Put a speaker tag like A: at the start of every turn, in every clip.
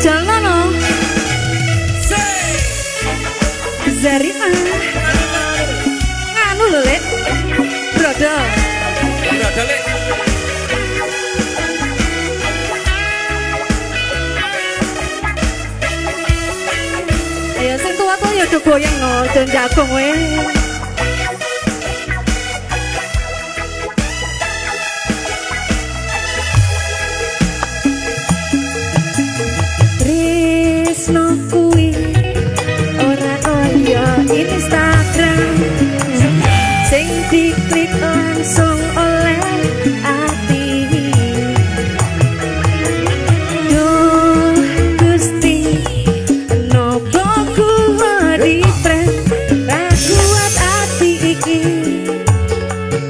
A: Jalano Zarina nganu lho Lek Brodo Lek ayo sing tua-tua ya do goyang no dan jagung we Tresno kuwi ora kaya Instagram sing diklik langsung oleh ati Duh Gusti nopo kuwi dipret ra kuat ati iki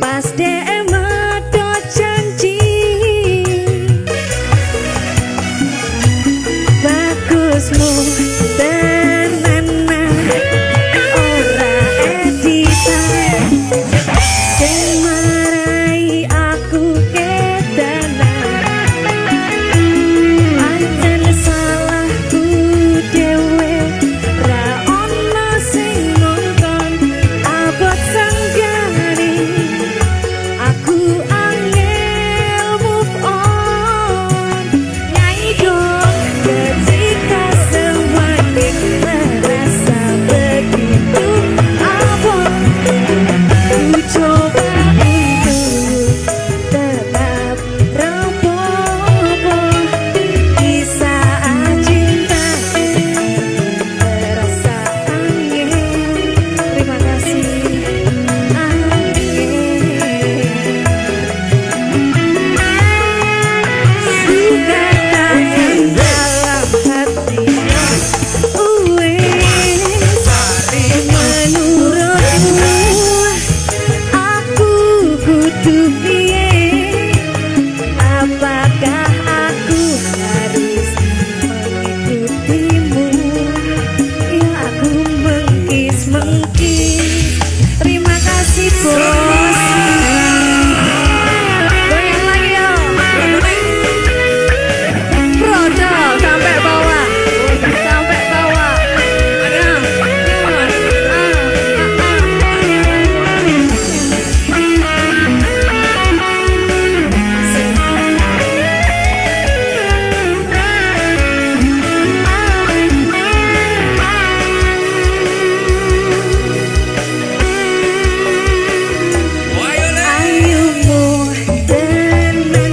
A: pas dhek medo janji bagusmu tenan ora editan sing marai aku kedanan anjen salahku dhewe ra ono sing ngongkon abot sanggani aku angel move on nyai dong ketika semuanya terasa begitu abot ku coba untuk tetap rapopo di saat cinta terasa angin terima kasih suka tangan dalam hati menurutmu aku kudu piye apakah aku harus mengikutimu ya aku mengkis terima kasih bos goyang lagi yo Brodo sampai bawah ayumu tenan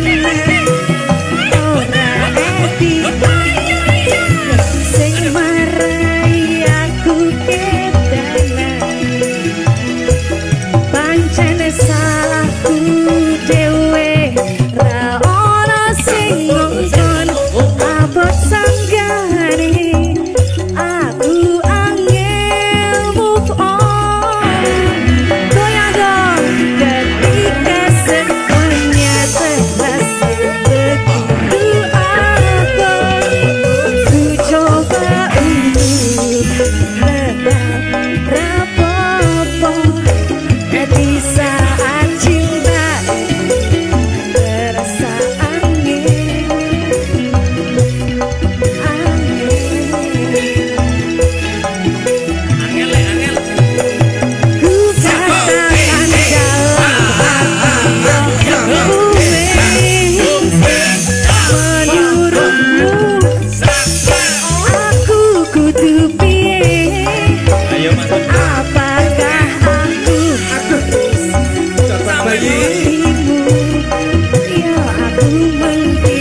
A: ora editan sing marai aku kedanan pancen salahku dhewe ra ono sing ngongkon abot sanggani aku angel move on goyang dong ketika semuanya terasa begitu abot ku coba untuk tetap rapopo di saat cinta terasa angin ku katakan dalam menurutmu aku kudu piye apakah aku harus mengikutimu ya aku mengikutimu